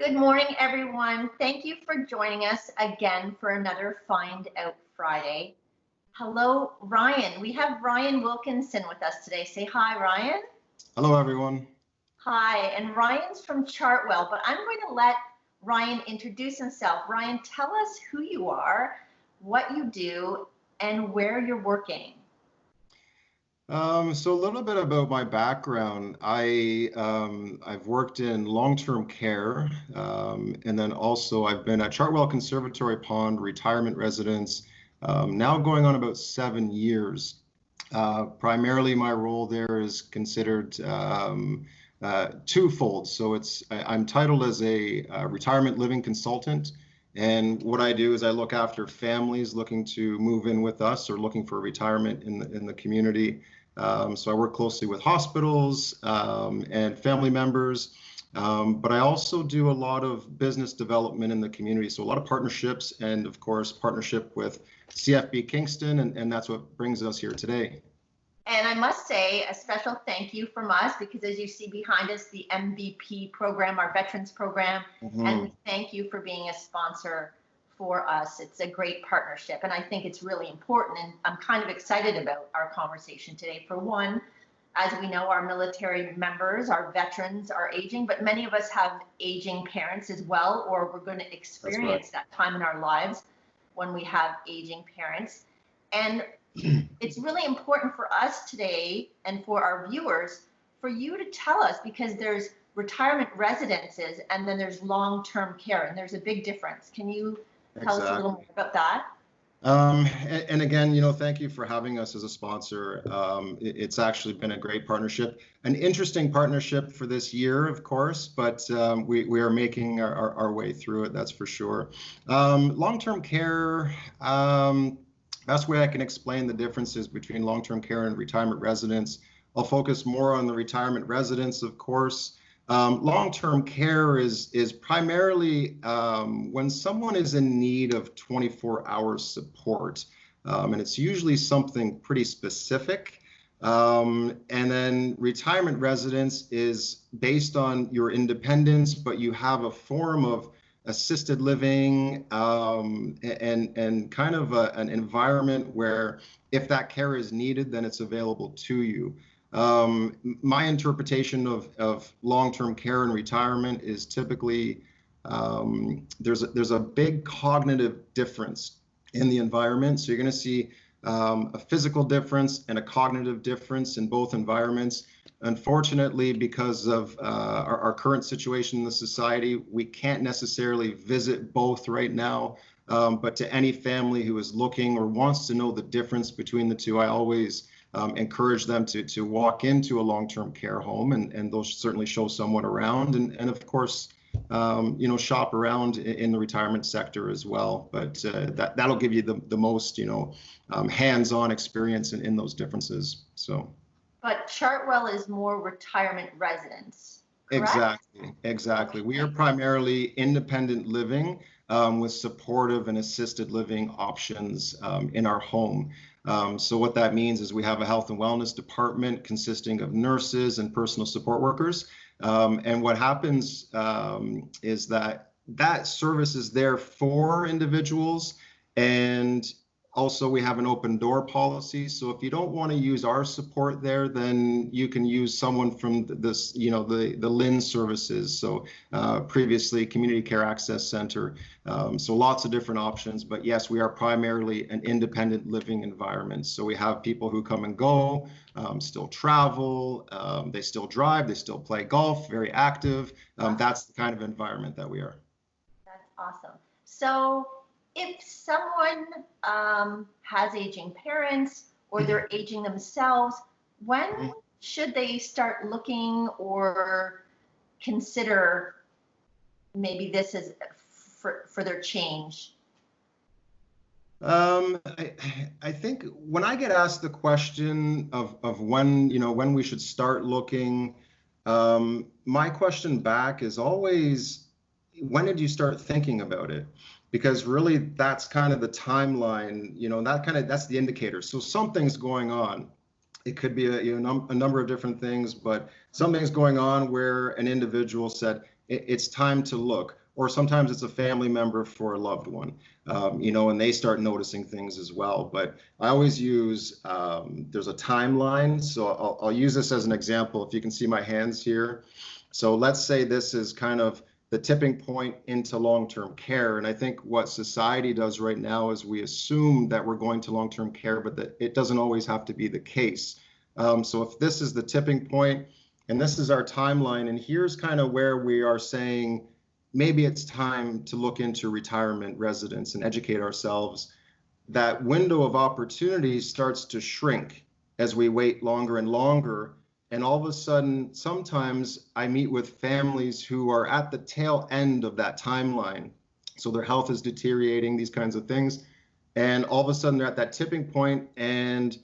Good morning, everyone. Thank you for joining us again for another Find Out Friday. Hello, Ryan. We have Ryan Wilkinson with us today. Say hi, Ryan. Hello, everyone. Hi, and Ryan's from Chartwell, but I'm going to let Ryan introduce himself. Ryan, tell us who you are, what you do, and where you're working. So a little bit about my background. I've worked in long-term care, and then also I've been at Chartwell Conservatory Pond Retirement Residence, now going on about 7 years. Primarily, my role there is considered twofold. So I'm titled as a retirement living consultant. And what I do is I look after families looking to move in with us or looking for retirement in the community. So I work closely with hospitals and family members, but I also do a lot of business development in the community. So a lot of partnerships and, of course, partnership with CFB Kingston, and that's what brings us here today. And I must say a special thank you from us because as you see behind us, the MVP program, our veterans program, and we thank you for being a sponsor for us. It's a great partnership, and I think it's really important, and I'm kind of excited about our conversation today. For one, as we know, our military members, our veterans are aging, but many of us have aging parents as well, or we're going to experience that time in our lives when we have aging parents. And it's really important for us today and for our viewers for you to tell us, because there's retirement residences and then there's long-term care, and there's a big difference. Can you tell us a little more about that? And again, thank you for having us as a sponsor. It's actually been a great partnership, an interesting partnership for this year, of course, but we are making our way through it, that's for sure. Long-term care, best way I can explain the differences between long-term care and retirement residence. I'll focus more on the retirement residence, of course. Long-term care is primarily when someone is in need of 24-hour support, and it's usually something pretty specific. And then retirement residence is based on your independence, but you have a form of assisted living and kind of an environment where if that care is needed, then it's available to you. My interpretation of long-term care and retirement is typically there's a big cognitive difference in the environment. So you're going to see a physical difference and a cognitive difference in both environments. Unfortunately, because of our current situation in the society, we can't necessarily visit both right now. But to any family who is looking or wants to know the difference between the two, I always encourage them to walk into a long-term care home, and they'll certainly show someone around, and of course, shop around in the retirement sector as well. But that'll give you the most, hands-on experience in those differences. So. But Chartwell is more retirement residence, correct? Exactly. We are primarily independent living with supportive and assisted living options in our home. So what that means is we have a health and wellness department consisting of nurses and personal support workers. And what happens is that service is there for individuals, and also we have an open door policy. So if you don't want to use our support there, then you can use someone from the LIN services. So previously Community Care Access Center. So lots of different options, but yes, we are primarily an independent living environment. So we have people who come and go, still travel, they still drive, they still play golf, very active. That's the kind of environment that we are. That's awesome. So if someone has aging parents or they're aging themselves, when should they start looking or consider maybe this is for their change? I think when I get asked the question of when we should start looking, my question back is always, when did you start thinking about it? Because really that's kind of the timeline, that's the indicator. So something's going on. It could be a number of different things, but something's going on where an individual said, it's time to look. Or sometimes it's a family member for a loved one, and they start noticing things as well. But I always use, there's a timeline. So I'll use this as an example. If you can see my hands here. So let's say this is kind of the tipping point into long-term care. And I think what society does right now is we assume that we're going to long-term care, but that it doesn't always have to be the case. So if this is the tipping point, and this is our timeline, and here's kind of where we are saying, maybe it's time to look into retirement residence and educate ourselves. That window of opportunity starts to shrink as we wait longer and longer. And all of a sudden, sometimes I meet with families who are at the tail end of that timeline. So their health is deteriorating, these kinds of things. And all of a sudden they're at that tipping point, and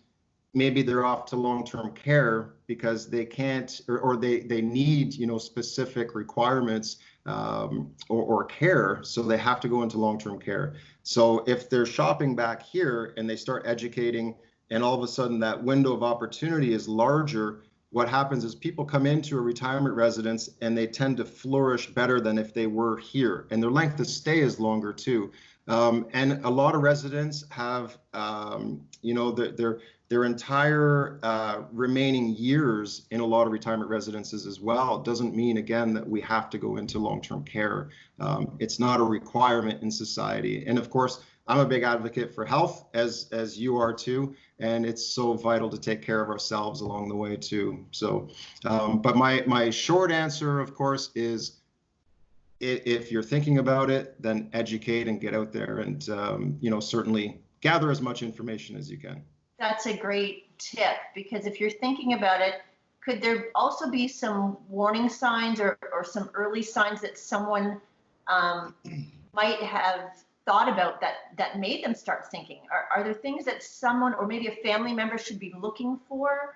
maybe they're off to long-term care because they can't, or they need, specific requirements or care. So they have to go into long-term care. So if they're shopping back here and they start educating, and all of a sudden that window of opportunity is larger, what happens is people come into a retirement residence and they tend to flourish better than if they were here. And their length of stay is longer too. And a lot of residents have, their entire remaining years in a lot of retirement residences as well. It doesn't mean, again, that we have to go into long-term care. It's not a requirement in society. And of course, I'm a big advocate for health, as you are too, and it's so vital to take care of ourselves along the way too. So, but my short answer, of course, is if you're thinking about it, then educate and get out there and certainly gather as much information as you can. That's a great tip, because if you're thinking about it, could there also be some warning signs or some early signs that someone might have thought about that made them start thinking? Are there things that someone or maybe a family member should be looking for?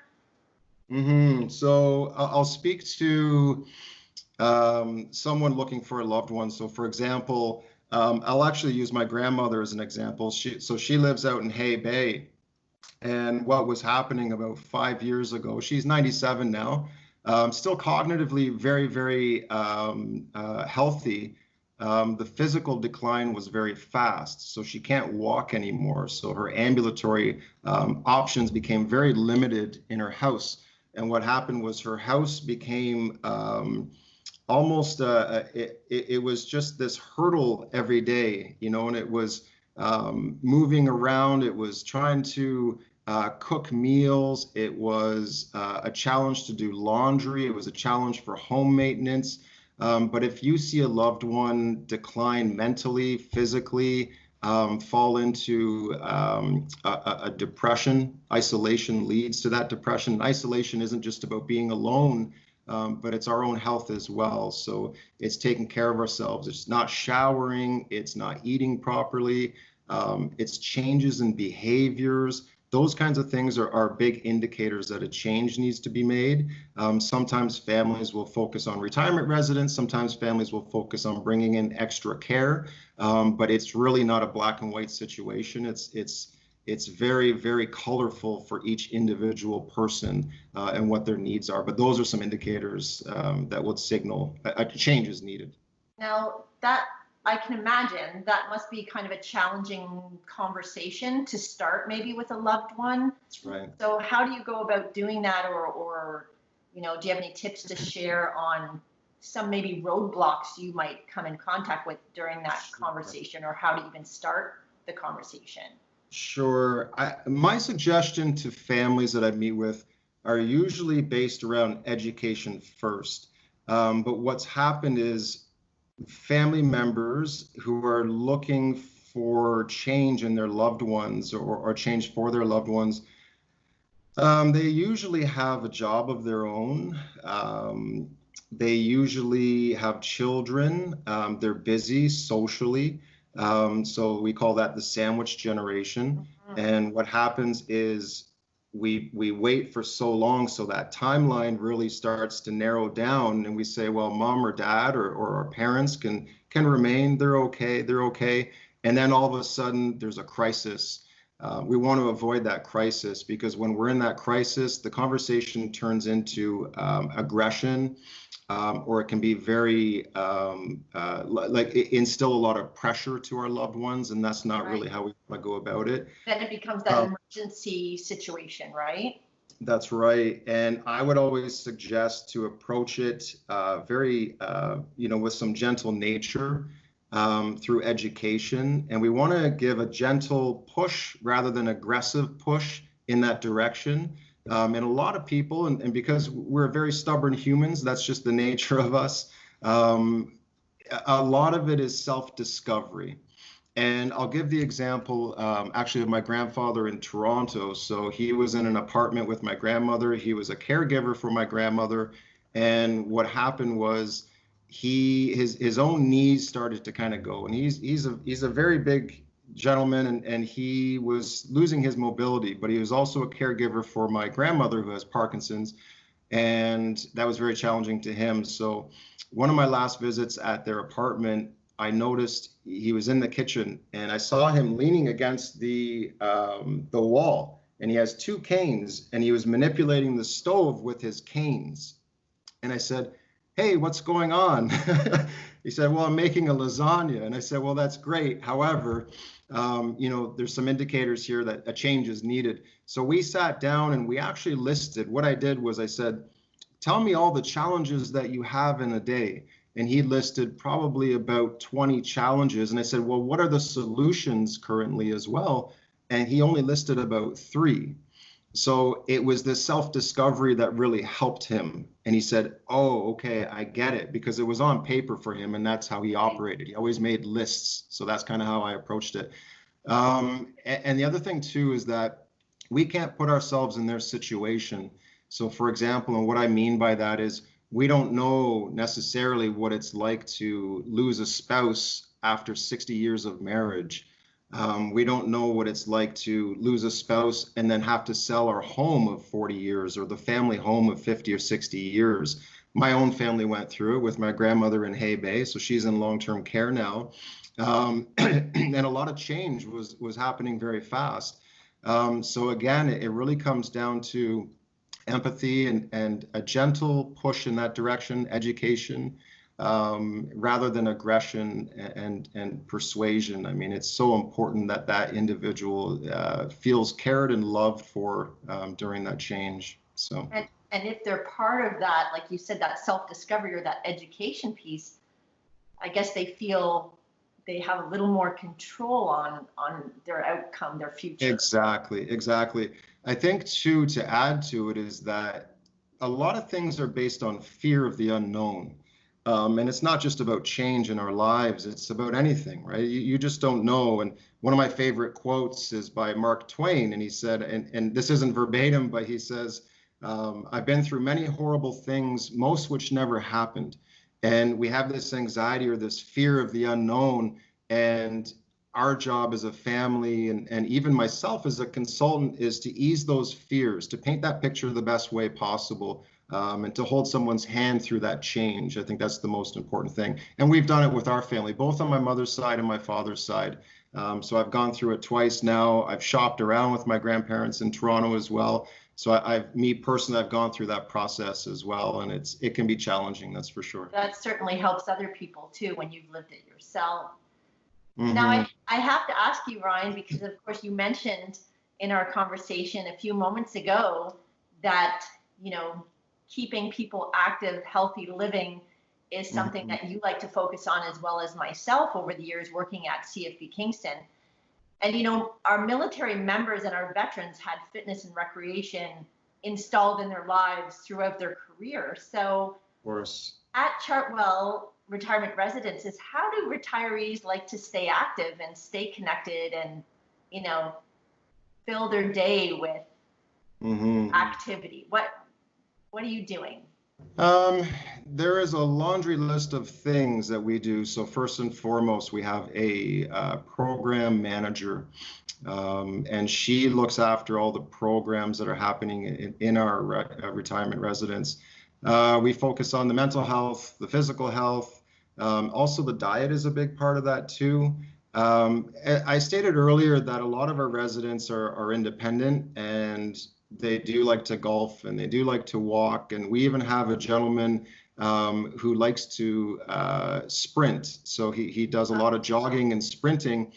So I'll speak to someone looking for a loved one. So for example, I'll actually use my grandmother as an example. She lives out in Hay Bay. And what was happening about 5 years ago, she's 97 now, still cognitively very, very healthy. The physical decline was very fast, so she can't walk anymore. So her ambulatory options became very limited in her house. And what happened was her house became almost, it was just this hurdle every day, and it was moving around. It was trying to cook meals. It was a challenge to do laundry. It was a challenge for home maintenance. But if you see a loved one decline mentally, physically, fall into a depression, isolation leads to that depression. And isolation isn't just about being alone, but it's our own health as well. So it's taking care of ourselves. It's not showering. It's not eating properly. It's changes in behaviors. Those kinds of things are big indicators that a change needs to be made. Sometimes families will focus on retirement residence. Sometimes families will focus on bringing in extra care, but it's really not a black and white situation. It's very, very colorful for each individual person and what their needs are. But those are some indicators that would signal a change is needed. Now, that I can imagine that must be kind of a challenging conversation to start maybe with a loved one. That's right. So how do you go about doing that, or do you have any tips to share on some maybe roadblocks you might come in contact with during that conversation, or how to even start the conversation? Sure. My suggestion to families that I meet with are usually based around education first. But what's happened is family members who are looking for change in their loved ones or change for their loved ones, they usually have a job of their own. They usually have children. They're busy socially. So we call that the sandwich generation. Mm-hmm. And what happens is we wait for so long, so that timeline really starts to narrow down, and we say, well, mom or dad or our parents can remain, they're okay. And then all of a sudden there's a crisis. we want to avoid that crisis, because when we're in that crisis, the conversation turns into aggression, or it can be very like instill a lot of pressure to our loved ones, and that's not really how we want to go about it. Then it becomes that emergency situation, right? That's right. And I would always suggest to approach it very, with some gentle nature, through education. And we want to give a gentle push rather than aggressive push in that direction. And a lot of people, and because we're very stubborn humans, that's just the nature of us. A lot of it is self-discovery. And I'll give the example actually of my grandfather in Toronto. So he was in an apartment with my grandmother. He was a caregiver for my grandmother. And what happened was his own knees started to kind of go. And he's a very big gentleman, and he was losing his mobility, but he was also a caregiver for my grandmother who has Parkinson's. And that was very challenging to him. So one of my last visits at their apartment, I noticed he was in the kitchen, and I saw him leaning against the wall, and he has two canes, and he was manipulating the stove with his canes. And I said, "Hey, what's going on?" He said, "Well, I'm making a lasagna." And I said, "Well, that's great. However, there's some indicators here that a change is needed." So we sat down and we actually listed. What I did was I said, "Tell me all the challenges that you have in a day." And he listed probably about 20 challenges. And I said, "Well, what are the solutions currently as well?" And he only listed about 3. So it was this self-discovery that really helped him. And he said, "Oh, okay, I get it," because it was on paper for him, and that's how he operated. He always made lists. So that's kind of how I approached it. And the other thing too is that we can't put ourselves in their situation. So for example, and what I mean by that is, we don't know necessarily what it's like to lose a spouse after 60 years of marriage. We don't know what it's like to lose a spouse and then have to sell our home of 40 years or the family home of 50 or 60 years. My own family went through it with my grandmother in Hay Bay, so she's in long-term care now. And a lot of change was happening very fast. So again, it really comes down to empathy and a gentle push in that direction, education, rather than aggression and persuasion. I mean, it's so important that that individual feels cared and loved for during that change. So. And if they're part of that, like you said, that self-discovery or that education piece, I guess they feel they have a little more control on their outcome, their future. Exactly. I think too, to add to it, is that a lot of things are based on fear of the unknown. And it's not just about change in our lives, it's about anything, right? You just don't know. And one of my favorite quotes is by Mark Twain, and he said, and this isn't verbatim, but he says, "I've been through many horrible things, most which never happened." And we have this anxiety or this fear of the unknown, and our job as a family, and even myself as a consultant, is to ease those fears, to paint that picture the best way possible, and to hold someone's hand through that change. I think that's the most important thing. And we've done it with our family, both on my mother's side and my father's side. So I've gone through it twice now. I've shopped around with my grandparents in Toronto as well. So me personally, I've gone through that process as well, and it can be challenging, that's for sure. That certainly helps other people too when you've lived it yourself. Mm-hmm. Now, I have to ask you, Ryan, because of course you mentioned in our conversation a few moments ago that, keeping people active, healthy living is something that you like to focus on, as well as myself over the years working at CFB Kingston. And, our military members and our veterans had fitness and recreation installed in their lives throughout their career. So of course, at Chartwell Retirement Residences, how do retirees like to stay active and stay connected and, fill their day with activity? What are you doing? There is a laundry list of things that we do. So first and foremost, we have a program manager, and she looks after all the programs that are happening in our retirement residence. We focus on the mental health, the physical health. Also, the diet is a big part of that too. I stated earlier that a lot of our residents are independent, and they do like to golf and they do like to walk. And we even have a gentleman who likes to sprint. So he does a lot of jogging and sprinting.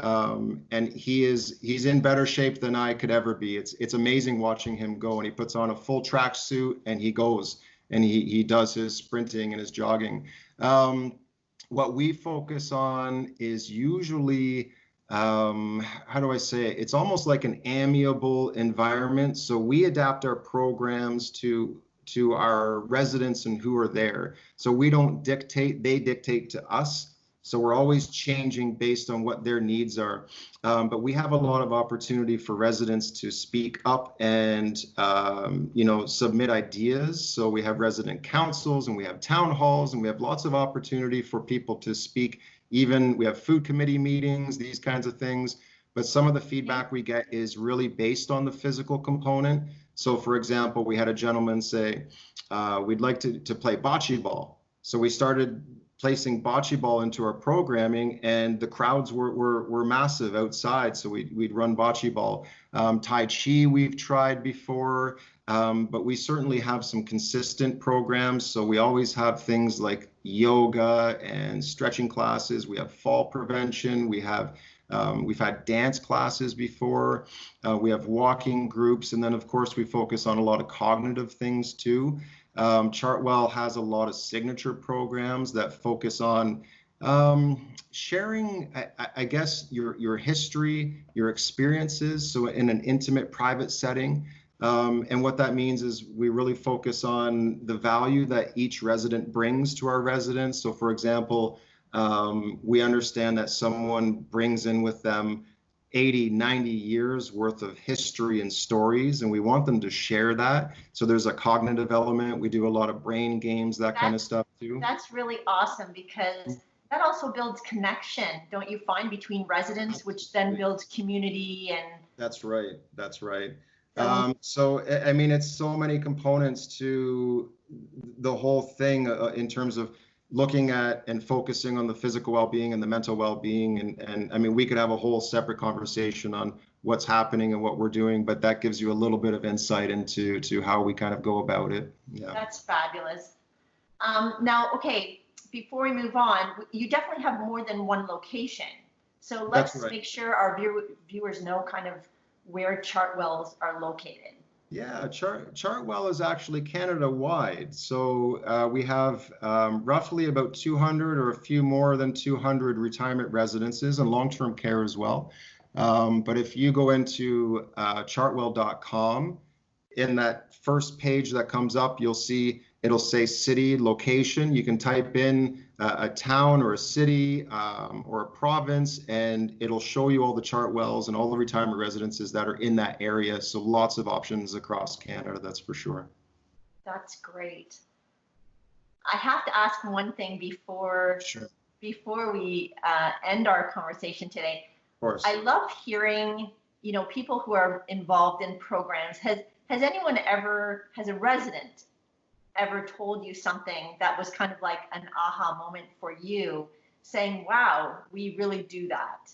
And he's in better shape than I could ever be. It's amazing watching him go, and he puts on a full track suit and he goes and he does his sprinting and his jogging. What we focus on is usually, how do I say it? It's almost like an amiable environment. So we adapt our programs to our residents and who are there. So we don't dictate, they dictate to us. So we're always changing based on what their needs are. But we have a lot of opportunity for residents to speak up and, submit ideas. So we have resident councils and we have town halls and we have lots of opportunity for people to speak. Even we have food committee meetings, these kinds of things. But some of the feedback we get is really based on the physical component. So for example, we had a gentleman say, we'd like to play bocce ball. So we started placing bocce ball into our programming, and the crowds were massive outside. So we'd run bocce ball. Tai Chi we've tried before, but we certainly have some consistent programs. So we always have things like yoga and stretching classes. We have fall prevention. We've had dance classes before. We have walking groups, and then of course we focus on a lot of cognitive things too. Chartwell has a lot of signature programs that focus on sharing, I guess, your history, your experiences, so in an intimate, private setting. And what that means is we really focus on the value that each resident brings to our residents. So for example, we understand that someone brings in with them 80, 90 years worth of history and stories, and we want them to share that. So there's a cognitive element. We do a lot of brain games, that kind of stuff too. That's really awesome, because that also builds connection, don't you find, between residents, which then builds community. And that's right. That's right. So I mean, it's so many components to the whole thing in terms of looking at and focusing on the physical well-being and the mental well-being. And I mean, we could have a whole separate conversation on what's happening and what we're doing, but that gives you a little bit of insight into how we kind of go about it. Yeah. That's fabulous. Now, okay, before we move on, you definitely have more than one location. So let's make sure our viewers know kind of where Chartwells are located. Yeah, Chartwell is actually Canada-wide. So we have roughly about 200 or a few more than 200 retirement residences and long-term care as well. But if you go into chartwell.com, in that first page that comes up, you'll see it'll say city location. You can type in a town or a city or a province, and it'll show you all the Chartwells and all the retirement residences that are in that area. So lots of options across Canada, that's for sure. That's great. I have to ask one thing before we end our conversation today. Of course. I love hearing, people who are involved in programs. Has a resident ever told you something that was kind of like an aha moment for you, saying, wow, we really do that?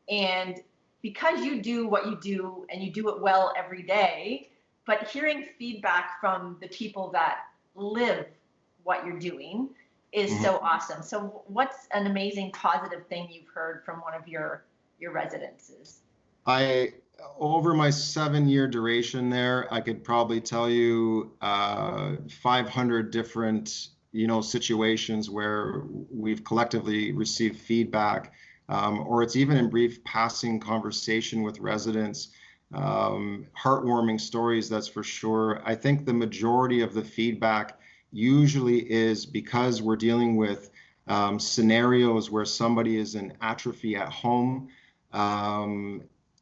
And because you do what you do and you do it well every day, but hearing feedback from the people that live what you're doing is so awesome. So what's an amazing positive thing you've heard from one of your residences? Over my 7-year duration there, I could probably tell you 500 different, situations where we've collectively received feedback, or it's even in brief passing conversation with residents. Heartwarming stories, that's for sure. I think the majority of the feedback usually is because we're dealing with scenarios where somebody is in atrophy at home,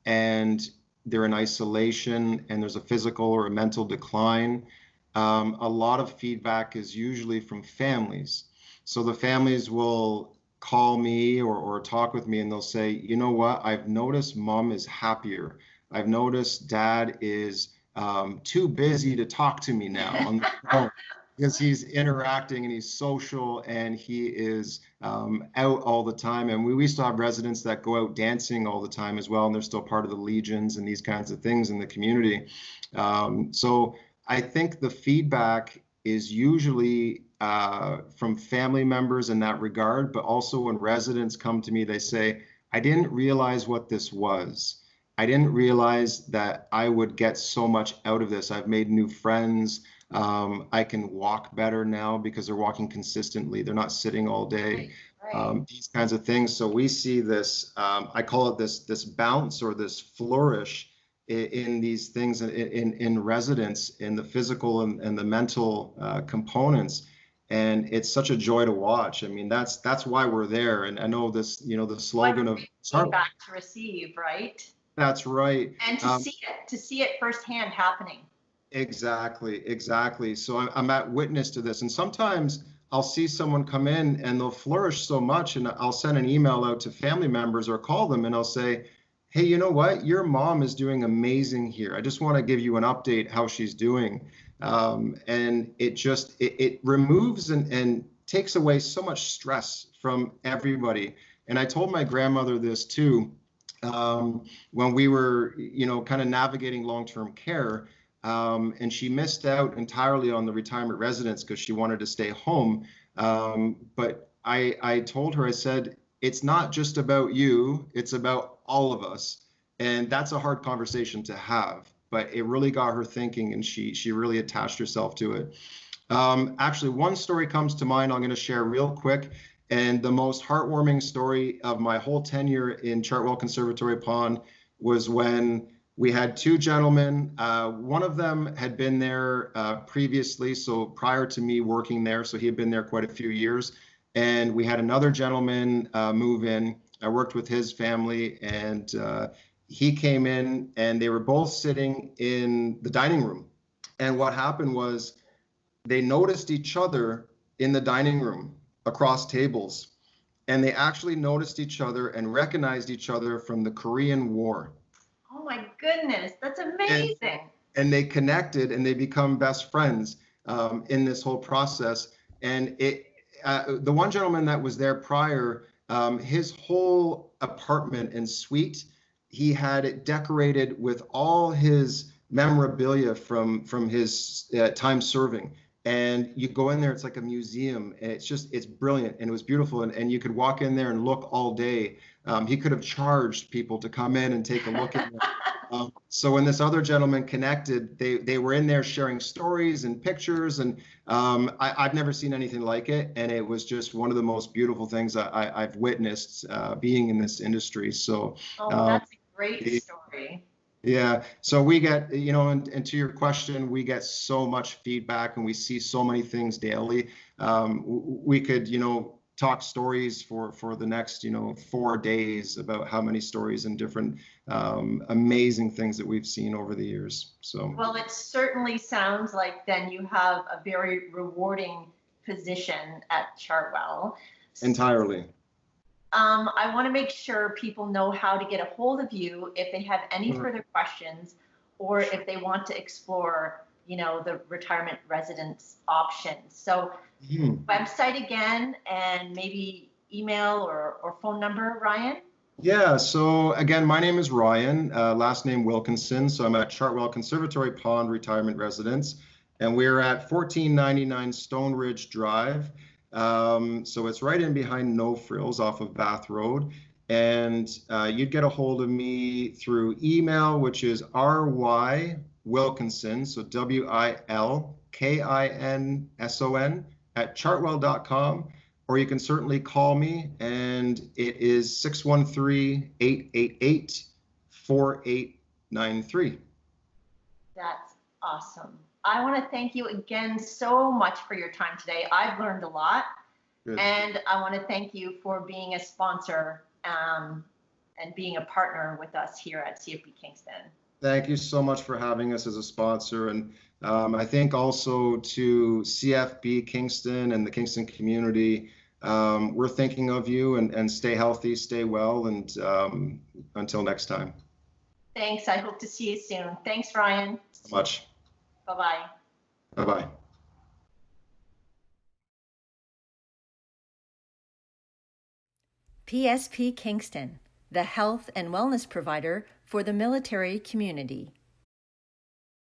and they're in isolation and there's a physical or a mental decline. A lot of feedback is usually from families. So the families will call me or talk with me and they'll say, you know what, I've noticed mom is happier. I've noticed dad is too busy to talk to me now on the phone. because he's interacting and he's social and he is out all the time. And we still have residents that go out dancing all the time as well, and they're still part of the legions and these kinds of things in the community. So I think the feedback is usually from family members in that regard, but also when residents come to me, they say, I didn't realize what this was. I didn't realize that I would get so much out of this. I've made new friends. I can walk better now because they're walking consistently. They're not sitting all day. Right. These kinds of things. So we see this, I call it this bounce or this flourish in these things in residents, in the physical and the mental components. And it's such a joy to watch. I mean, that's why we're there. And I know this, the slogan of back to receive, right? That's right. And to see it firsthand happening. Exactly. So I'm at witness to this. And sometimes I'll see someone come in and they'll flourish so much, and I'll send an email out to family members or call them and I'll say, hey, you know what? Your mom is doing amazing here. I just want to give you an update how she's doing. And it removes and takes away so much stress from everybody. And I told my grandmother this too, when we were, kind of navigating long-term care. And she missed out entirely on the retirement residence because she wanted to stay home. But I told her, I said, it's not just about you, it's about all of us. And that's a hard conversation to have, but it really got her thinking, and she really attached herself to it. Actually, one story comes to mind I'm going to share real quick. And the most heartwarming story of my whole tenure in Chartwell Conservatory Pond was when we had two gentlemen. One of them had been there previously, so prior to me working there, so he had been there quite a few years. And we had another gentleman move in. I worked with his family, and he came in, and they were both sitting in the dining room. And what happened was they noticed each other in the dining room across tables, and they actually noticed each other and recognized each other from the Korean War. Oh my goodness, that's amazing. And they connected and they become best friends in this whole process. And the one gentleman that was there prior, his whole apartment and suite, he had it decorated with all his memorabilia from his time serving. And you go in there, it's like a museum, and it's brilliant, and it was beautiful. And you could walk in there and look all day. He could have charged people to come in and take a look at it. So when this other gentleman connected, they were in there sharing stories and pictures, and I've never seen anything like it. And it was just one of the most beautiful things I've witnessed being in this industry. So that's a great story. Yeah, so we get, and to your question, we get so much feedback and we see so many things daily. We could, talk stories for the next, 4 days about how many stories and different amazing things that we've seen over the years. So. Well, it certainly sounds like then you have a very rewarding position at Chartwell. Entirely. I want to make sure people know how to get a hold of you if they have any further questions, or if they want to explore, the retirement residence options. So website again, and maybe email or phone number, Ryan? Yeah, so again, my name is Ryan, last name Wilkinson. So I'm at Chartwell Conservatory Pond Retirement Residence, and we're at 1499 Stone Ridge Drive. So it's right in behind No Frills off of Bath Road. And you'd get a hold of me through email, which is rywilkinson, so WILKINSON @chartwell.com. Or you can certainly call me, and it is 613-888-4893. That's awesome. I want to thank you again so much for your time today. I've learned a lot. Good. And I want to thank you for being a sponsor and being a partner with us here at CFB Kingston. Thank you so much for having us as a sponsor. And I think also to CFB Kingston and the Kingston community, we're thinking of you, and stay healthy, stay well, and until next time. Thanks. I hope to see you soon. Thanks, Ryan. So much. Bye-bye. Bye-bye. PSP Kingston, the health and wellness provider for the military community.